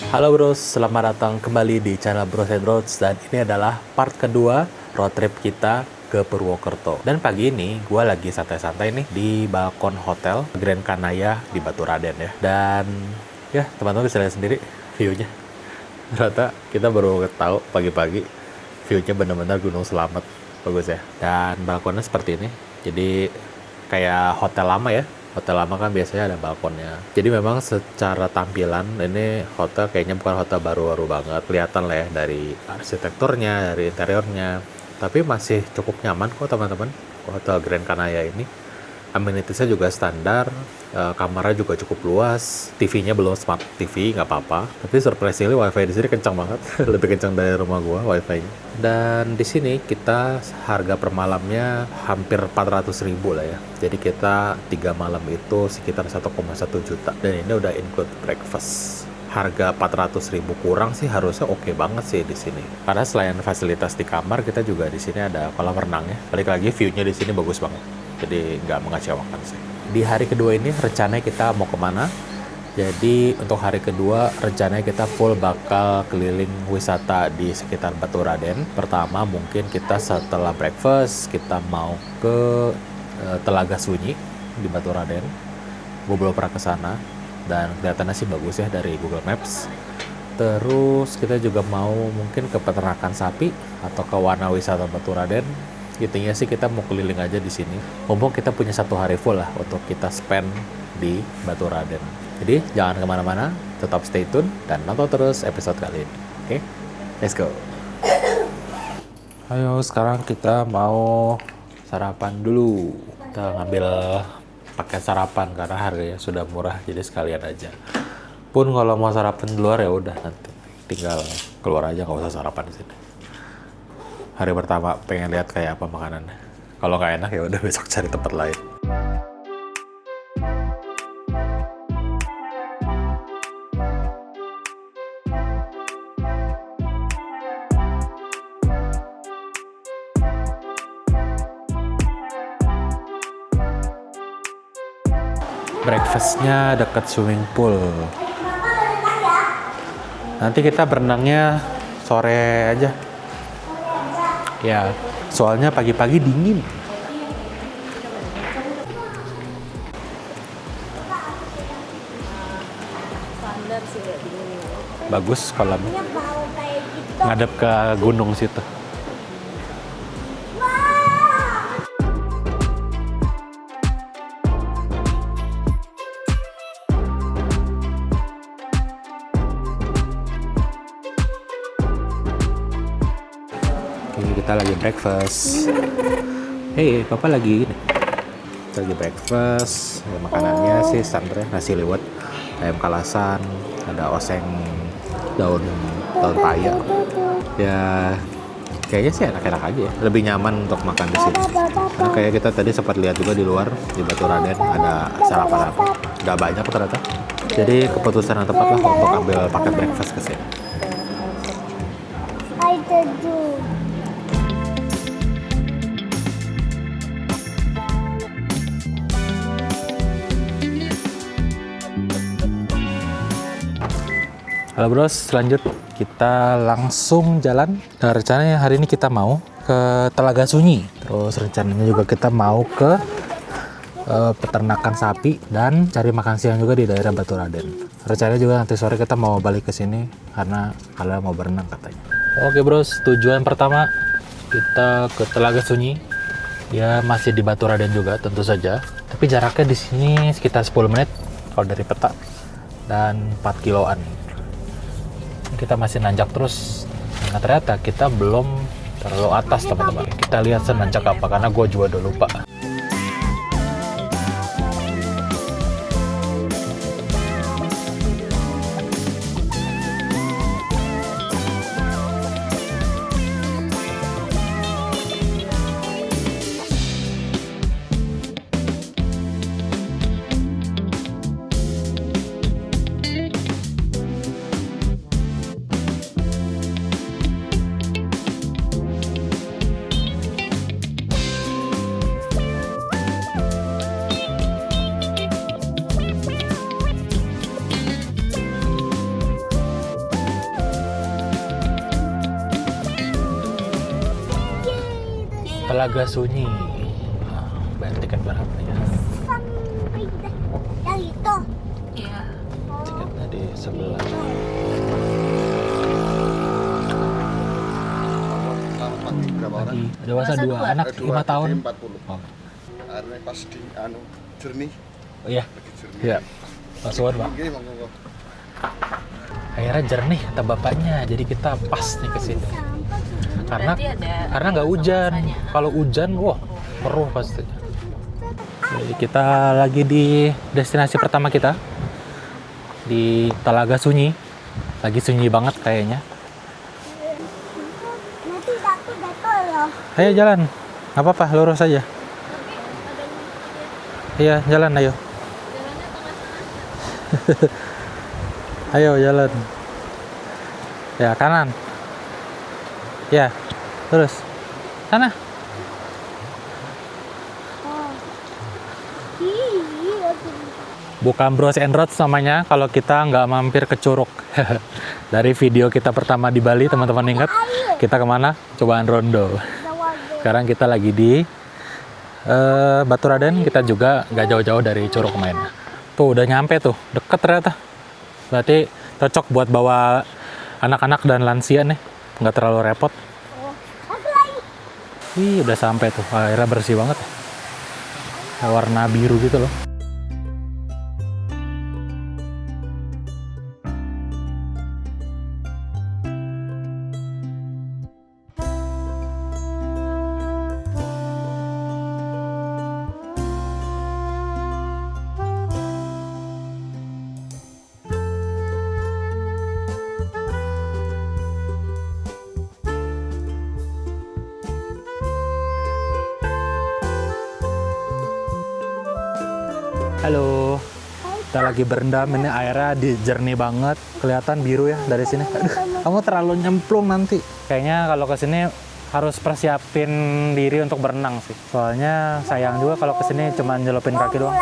Halo bros, selamat datang kembali di channel Bros and Roads, dan ini adalah part kedua road trip kita ke Purwokerto. Dan pagi ini gue lagi santai-santai nih di balkon hotel Grand Kanaya di Baturaden ya. Dan ya teman-teman bisa lihat sendiri view-nya. Ternyata kita baru tahu pagi-pagi view-nya benar-benar Gunung Selamet, bagus ya. Dan balkonnya seperti ini, jadi kayak hotel lama ya. Hotel lama kan biasanya ada balkonnya. Jadi memang secara tampilan ini hotel kayaknya bukan hotel baru-baru banget. Kelihatan lah ya dari arsitekturnya, dari interiornya. Tapi masih cukup nyaman kok teman-teman. Hotel Grand Kanaya ini. Amenitiesnya juga standar, kamarnya juga cukup luas, TV-nya belum smart TV, nggak apa-apa. Tapi surprisingly wifi di sini kencang banget, lebih kencang dari rumah gua wifi-nya. Dan di sini kita harga per malamnya hampir 400.000 lah ya. Jadi kita 3 malam itu sekitar 1,1 juta. Dan ini udah include breakfast. Harga 400.000 kurang sih harusnya oke banget sih di sini. Karena selain fasilitas di kamar, kita juga di sini ada kolam renangnya. Balik lagi view-nya di sini bagus banget. Jadi nggak mengecewakan sih. Di hari kedua ini rencananya kita mau kemana? Jadi untuk hari kedua rencananya kita full bakal keliling wisata di sekitar Baturaden. Pertama mungkin kita setelah breakfast kita mau ke Telaga Sunyi di Baturaden. Gue belum pernah ke sana dan kelihatannya sih bagus ya dari Google Maps. Terus kita juga mau mungkin ke peternakan sapi atau ke Wana Wisata Baturaden. Intinya sih kita mau keliling aja di sini. Mumpung kita punya 1 hari full lah untuk kita spend di Baturaden. Jadi jangan kemana-mana, tetap stay tune dan nonton terus episode kali ini. Oke, let's go. Ayo sekarang kita mau sarapan dulu. Kita ngambil paket sarapan karena harganya sudah murah, jadi sekalian aja. Pun kalau mau sarapan di luar ya udah nanti tinggal keluar aja, nggak usah sarapan di sini. Hari pertama pengen lihat kayak apa makanannya. Kalau nggak enak ya udah besok cari tempat lain. Breakfastnya dekat swimming pool. Nanti kita berenangnya sore aja. Ya, soalnya pagi-pagi dingin. Standar sih kayak begini. Bagus kalau ngadep ke gunung situ. Kita lagi breakfast. Hey, papa lagi kita lagi breakfast. Ya, makanannya sih standar, nasi liwet, ayam kalasan, ada oseng daun paya. Ya kayaknya sih enak-enak aja ya. Lebih nyaman untuk makan di sini. Karena kayak kita tadi sempat lihat juga di luar di Baturaden ada sarapan apa. Gak banyak ternyata. Jadi keputusan yang tepat lah untuk ambil paket breakfast ke sini. Halo bros, lanjut kita langsung jalan. Nah, rencananya hari ini kita mau ke Telaga Sunyi. Terus rencananya juga kita mau ke peternakan sapi dan cari makan siang juga di daerah Baturaden. Rencananya juga nanti sore kita mau balik ke sini karena kalian mau berenang katanya. Oke bros, tujuan pertama kita ke Telaga Sunyi. Ya masih di Baturaden juga tentu saja. Tapi jaraknya di sini sekitar 10 menit kalau dari peta dan 4 kiloan. Kita masih nanjak terus. Nah ternyata kita belum terlalu atas teman-teman. Kita lihat senanjak apa karena gue juga udah lupa. Telaga Sunyi. Nah, bayar tiket berapa ya? Sampai yang itu. Iya. Tiketnya di sebelah. Selamat pagi, berapa orang? Lagi dewasa 2 anak 5 tahun. 40. Oh, Airnya pas di jernih, oh iya. lagi jernih. Iya. Password, Pak. Oke, monggo. Airnya jernih kata bapaknya. Jadi kita pas nih ke sini. Karena Berarti ada nggak hujan. masanya. Kalau hujan, wah, keruh pasti. Jadi kita lagi di destinasi pertama kita di Telaga Sunyi. Lagi sunyi banget kayaknya. Nanti jatuh loh. Ayo jalan, nggak apa-apa, lurus aja. Iya, jalan ayo. Ayo jalan. Ya kanan. Ya, terus sana. Oh. Iya. Bukan Bros and Roads namanya kalau kita nggak mampir ke Curug. Dari video kita pertama di Bali, teman-teman ingat? Kita kemana? Cobaan rondo. Sekarang kita lagi di Baturaden. Kita juga nggak jauh-jauh dari Curug main. Tuh udah nyampe tuh, deket ternyata. Berarti cocok buat bawa anak-anak dan lansia nih, nggak terlalu repot. Wih, udah sampai tuh. Airnya bersih banget. Warna biru gitu loh. Halo, kita lagi berendam, ini airnya jernih banget, kelihatan biru ya dari sini. Aduh, kamu terlalu nyemplung nanti. Kayaknya kalau ke sini harus persiapin diri untuk berenang sih. Soalnya sayang juga kalau ke sini cuma nyelupin kaki doang.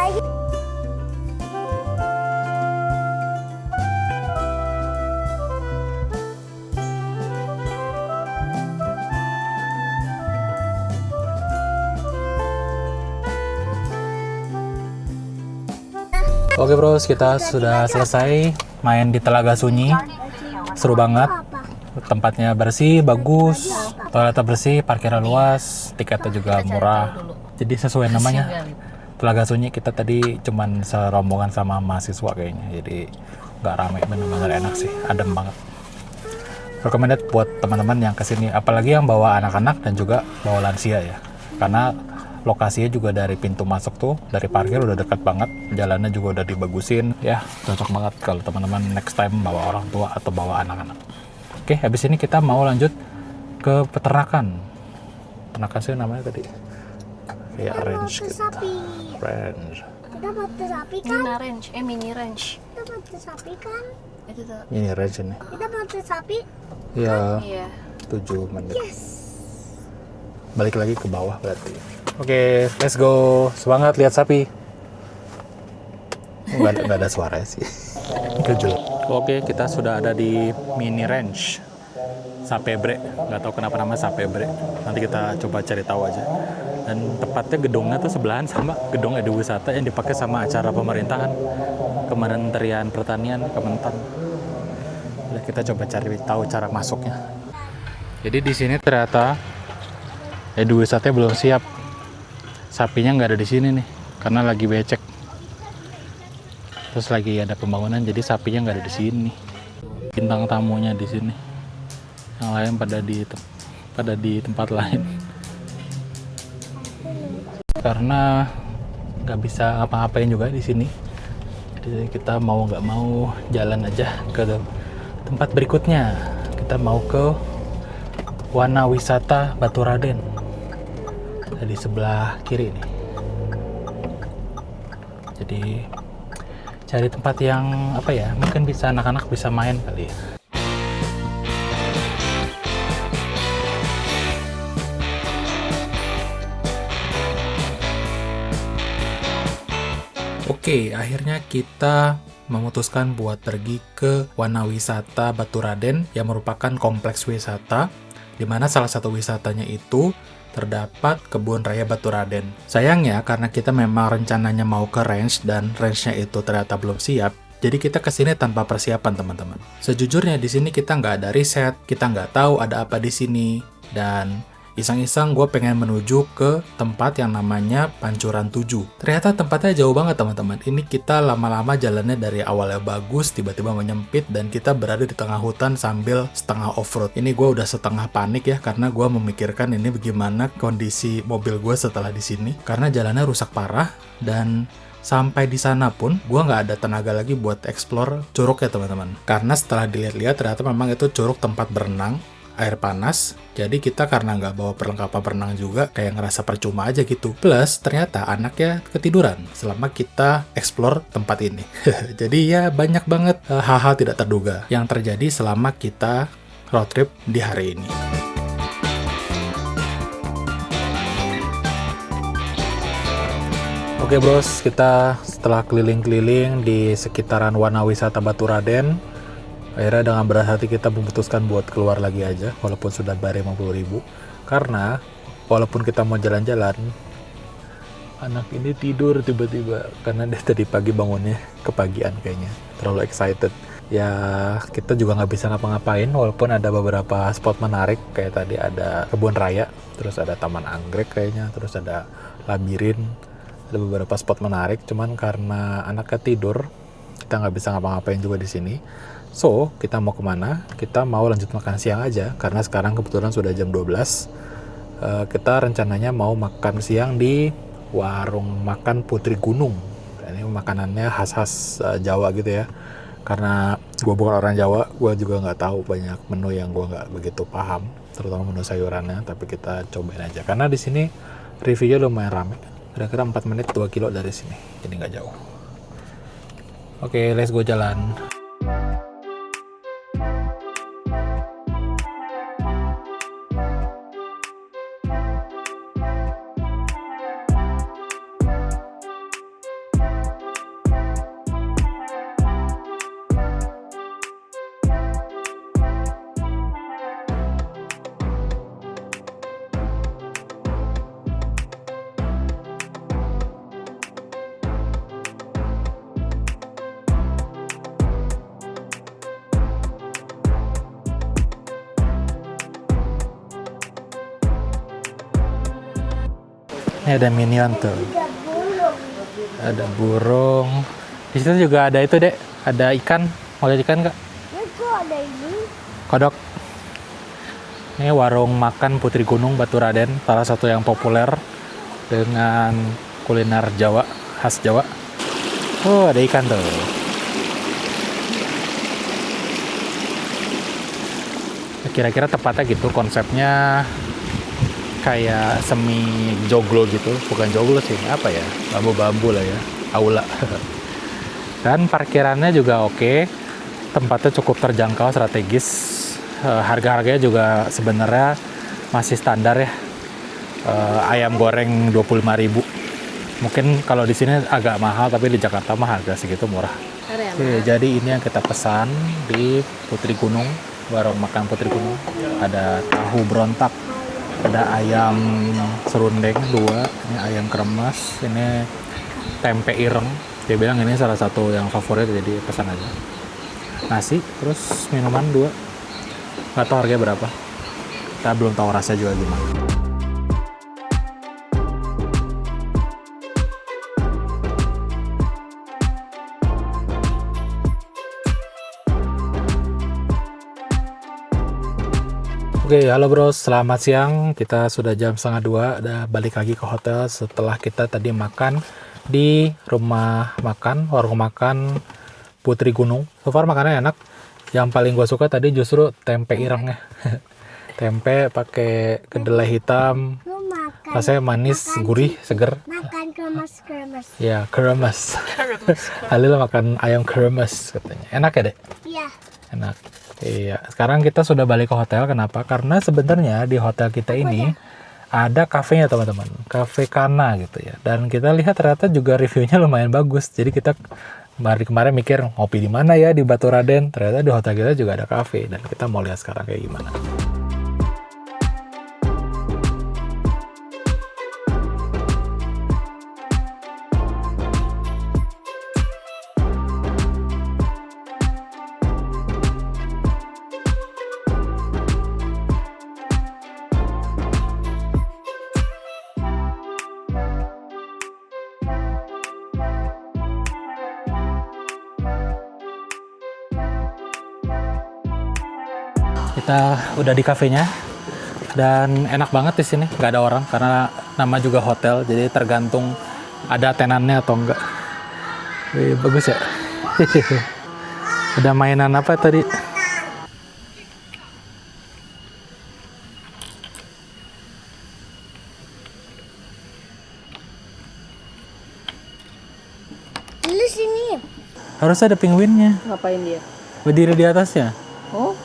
Oke bros, kita sudah selesai main di Telaga Sunyi. Seru banget. Tempatnya bersih, bagus, toiletnya bersih, parkiran luas, tiketnya juga murah. Jadi sesuai namanya. Telaga Sunyi, kita tadi cuman serombongan sama mahasiswa kayaknya. Jadi nggak rame, benar-benar enak sih, adem banget. Recommended buat teman-teman yang kesini, apalagi yang bawa anak-anak dan juga bawa lansia ya. Karena lokasinya juga dari pintu masuk tuh, dari parkir udah dekat banget, jalannya juga udah dibagusin. Ya, cocok banget kalau teman-teman next time bawa orang tua atau bawa anak-anak. Oke, habis ini kita mau lanjut ke peternakan. Peternakan sih namanya tadi. Kayak range gitu. Sapi. Range. Kita mau ke sapi kan? Mini range, mini range. Kita mau ke sapi kan? Itu tuh. Ini range ini. Kita mau ke sapi. Iya, Iya. 7 menit. Yes. Balik lagi ke bawah berarti. Oke, let's go. Semangat lihat sapi. Nggak ada suara sih. Kejul. Oke, kita sudah ada di mini ranch Sapebre. Nggak tahu kenapa namanya Sapebre. Nanti kita coba cari tahu aja. Dan tepatnya gedungnya tuh sebelahan sama gedung Eduwisata yang dipakai sama acara pemerintahan. Kementerian Pertanian, Kementan. Udah, kita coba cari tahu cara masuknya. Jadi di sini ternyata Eduwisata belum siap. Sapinya nggak ada di sini nih, karena lagi becek. Terus lagi ada pembangunan, jadi sapinya nggak ada di sini. Bintang tamunya di sini, yang lain pada di tempat lain. Karena nggak bisa apa-apain juga di sini. Jadi kita mau nggak mau jalan aja ke tempat berikutnya. Kita mau ke Wana Wisata Baturaden. Di sebelah kiri nih. Jadi cari tempat yang apa ya, mungkin bisa anak-anak bisa main kali ya. Oke, akhirnya kita memutuskan buat pergi ke Wana Wisata Baturaden yang merupakan kompleks wisata di mana salah satu wisatanya itu terdapat Kebun Raya Baturaden. Sayangnya karena kita memang rencananya mau ke range dan range-nya itu ternyata belum siap, jadi kita kesini tanpa persiapan teman-teman. Sejujurnya di sini kita nggak ada riset, kita nggak tahu ada apa di sini, dan iseng-iseng gue pengen menuju ke tempat yang namanya Pancuran 7. Ternyata tempatnya jauh banget teman-teman. Ini kita lama-lama jalannya dari awalnya bagus, tiba-tiba menyempit, dan kita berada di tengah hutan sambil setengah off-road. Ini gue udah setengah panik ya, karena gue memikirkan ini bagaimana kondisi mobil gue setelah di sini. Karena jalannya rusak parah, dan sampai di sana pun gue nggak ada tenaga lagi buat explore curug ya teman-teman. Karena setelah dilihat-lihat ternyata memang itu curug tempat berenang, air panas, jadi kita karena nggak bawa perlengkapan berenang juga kayak ngerasa percuma aja gitu. Plus ternyata anaknya ketiduran selama kita explore tempat ini. Jadi ya banyak banget hal-hal tidak terduga yang terjadi selama kita road trip di hari ini. Oke bros, kita setelah keliling-keliling di sekitaran Wana Wisata Baturaden, akhirnya dengan berat hati kita memutuskan buat keluar lagi aja, walaupun sudah bayar 50.000. Karena walaupun kita mau jalan-jalan, anak ini tidur tiba-tiba. Karena dia tadi pagi bangunnya kepagian kayaknya, terlalu excited. Ya kita juga nggak bisa ngapa-ngapain, walaupun ada beberapa spot menarik. Kayak tadi ada kebun raya, terus ada taman anggrek kayaknya, terus ada labirin. Ada beberapa spot menarik, cuman karena anaknya tidur, kita nggak bisa ngapa-ngapain juga di sini. So, kita mau kemana? Kita mau lanjut makan siang aja, karena sekarang kebetulan sudah jam 12. Kita rencananya mau makan siang di warung makan Putri Gunung. Ini makanannya khas-khas Jawa gitu ya. Karena gue bukan orang Jawa, gue juga nggak tahu banyak menu yang gue nggak begitu paham, terutama menu sayurannya. Tapi kita cobain aja, karena di sini reviewnya lumayan rame. Kira-kira 4 menit 2 kilo dari sini, jadi nggak jauh. Oke, let's go jalan. Ini ada minion tuh. Ada burung. Di situ juga ada itu, Dek. Ada ikan. Mau lihat ikan nggak? Ya, kok ada ini? Kodok. Ini warung makan Putri Gunung Baturaden, salah satu yang populer dengan kuliner Jawa, khas Jawa. Oh, ada ikan tuh. Kira-kira tepatnya gitu konsepnya, kayak semi joglo gitu, bukan joglo sih, apa ya, bambu-bambu lah ya, aula. Dan parkirannya juga oke, tempatnya cukup terjangkau, strategis, harga-harganya juga sebenarnya masih standar ya. Ayam goreng 25.000, mungkin kalau di sini agak mahal, tapi di Jakarta mah harga segitu murah. Oke, jadi ini yang kita pesan di Putri Gunung, warung makan Putri Gunung. Ada tahu berontak, ada ayam serundeng 2, ini ayam kremes, ini tempe ireng. Dia bilang ini salah satu yang favorit, jadi pesan aja. Nasi, terus minuman 2. Nggak tahu harganya berapa. Kita belum tahu rasanya juga gimana. Oke, halo bro, selamat siang. Kita sudah jam 1:30, udah balik lagi ke hotel setelah kita tadi makan di rumah makan, warung makan Putri Gunung. So far makanannya enak. Yang paling gue suka tadi justru tempe irengnya. Tempe pakai kedelai hitam, Lu makan. rasanya manis, gurih, seger. Makan kremes. Ya, kremes. Halil makan ayam kremes katanya. Enak ya, Dek? Iya. Enak. Iya, sekarang kita sudah balik ke hotel. Kenapa? Karena sebenarnya di hotel kita ini ada kafenya teman-teman, Cafe Kana gitu ya. Dan kita lihat ternyata juga reviewnya lumayan bagus. Jadi kita kemarin mikir ngopi di mana ya di Baturaden. Ternyata di hotel kita juga ada kafe, dan kita mau lihat sekarang kayak gimana. Kita udah di kafenya dan enak banget di sini, nggak ada orang karena nama juga hotel, jadi tergantung ada tenannya atau enggak. Wih, bagus ya. Ada mainan apa tadi? Lu sini. Harus ada penguinnya. Ngapain dia? Berdiri di atasnya. Oh.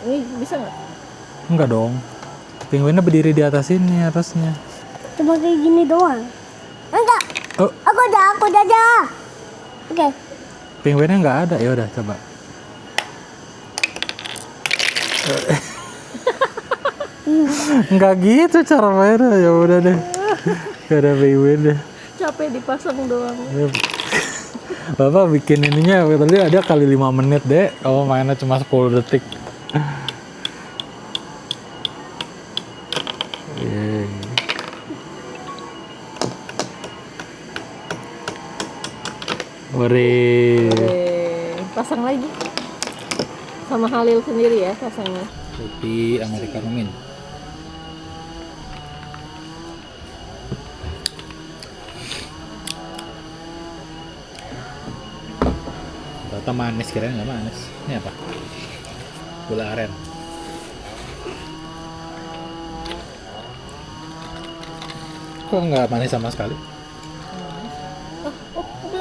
Ini bisa nggak? Enggak dong. Penguinnya berdiri di atas ini harusnya. Cuma kayak gini doang. Enggak. Oh, Aku ada. Oke. penguinnya nggak ada. Ya udah coba. Nggak gitu cara mainnya. Ya udah deh. Gak ada penguin deh. Capek dipasang doang. Bapak bikin ininya tadi ada kali 5 menit deh. Kalau mainnya cuma 10 detik. Ore. Pasang lagi. Sama Halil sendiri ya pasangnya. Kopi Americano Mint. Ternyata manis, kirain nggak manis. Ini apa? Gula aren. Kok nggak manis sama sekali?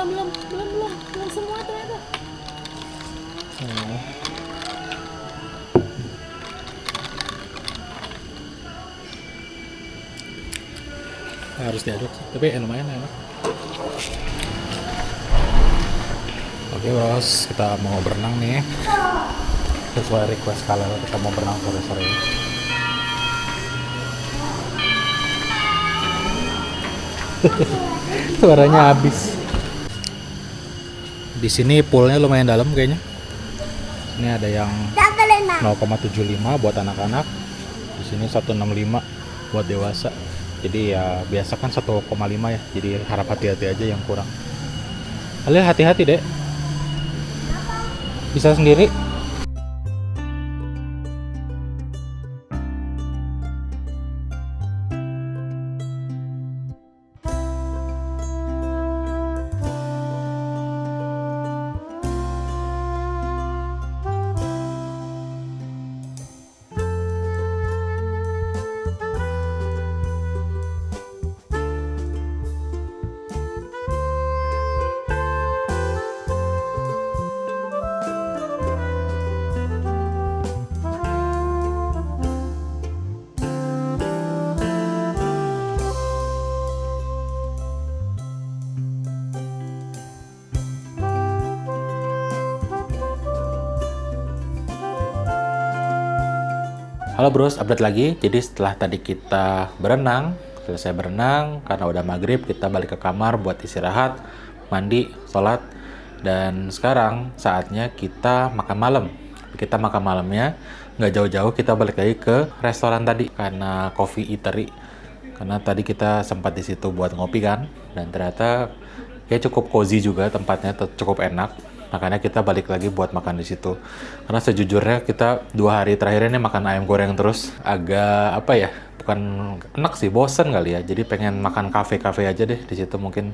Belum semua ternyata. Oh. Harus diaduk sih, tapi lumayan enak. Oke bros, kita mau berenang nih. Sesuai request kalian, kita mau berenang sore-sore. Suaranya habis. Di sini poolnya lumayan dalam kayaknya. Ini ada yang 0,75 buat anak-anak. Di sini 165 buat dewasa. Jadi ya biasa kan 1,5 ya. Jadi harap hati-hati aja yang kurang. Kalian hati-hati deh. Bisa sendiri. Halo bros, update lagi. Jadi setelah tadi kita berenang, selesai berenang, karena udah maghrib, kita balik ke kamar buat istirahat, mandi, sholat. Dan sekarang saatnya kita makan malam. Kita makan malamnya nggak jauh-jauh, kita balik lagi ke restoran tadi karena Coffee Eatery. Karena tadi kita sempat di situ buat ngopi kan, dan ternyata ya cukup cozy juga tempatnya, cukup enak. Makanya kita balik lagi buat makan di situ. Karena sejujurnya kita 2 hari terakhir ini makan ayam goreng terus. Agak apa ya? Bukan enak sih, bosen kali ya. Jadi pengen makan kafe-kafe aja deh di situ, mungkin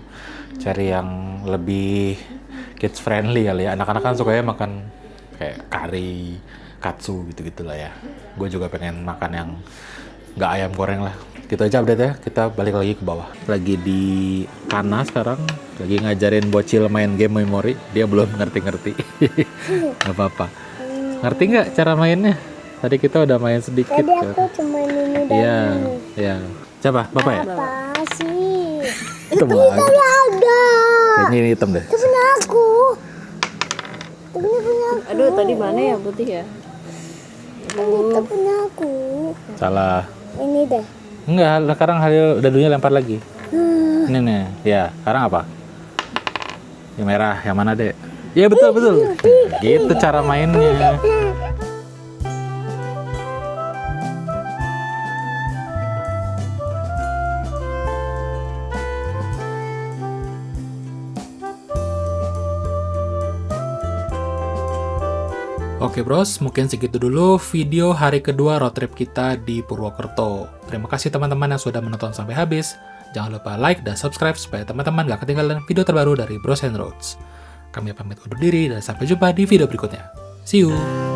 cari yang lebih kids friendly kali ya. Anak-anak kan sukanya makan kayak kari, katsu gitu-gitu lah ya. Gue juga pengen makan yang nggak ayam goreng lah. Gitu aja update ya, kita balik lagi ke bawah. Lagi di Kana sekarang, lagi ngajarin bocil main game memori. Dia belum ngerti-ngerti. Gak apa-apa. Ngerti nggak cara mainnya? Tadi kita udah main sedikit. Tadi aku cuma ini dan Iya, ini. iya. Coba, Bapak ya? Apa sih? Hitam Itu ada. Kayaknya ini hitam deh. Itu punya aku. Itu punya aku. Aduh, tadi mana ya putih ya? Itu punya aku. Salah. Ini deh. Enggak, sekarang Halil udah dulunya lempar lagi. Ini nih, ya. Sekarang apa? Yang merah, yang mana dek? Iya betul. Gitu cara mainnya. Oke bros, mungkin segitu dulu video hari kedua road trip kita di Purwokerto. Terima kasih teman-teman yang sudah menonton sampai habis. Jangan lupa like dan subscribe supaya teman-teman gak ketinggalan video terbaru dari Bros and Roads. Kami pamit undur diri dan sampai jumpa di video berikutnya. See you!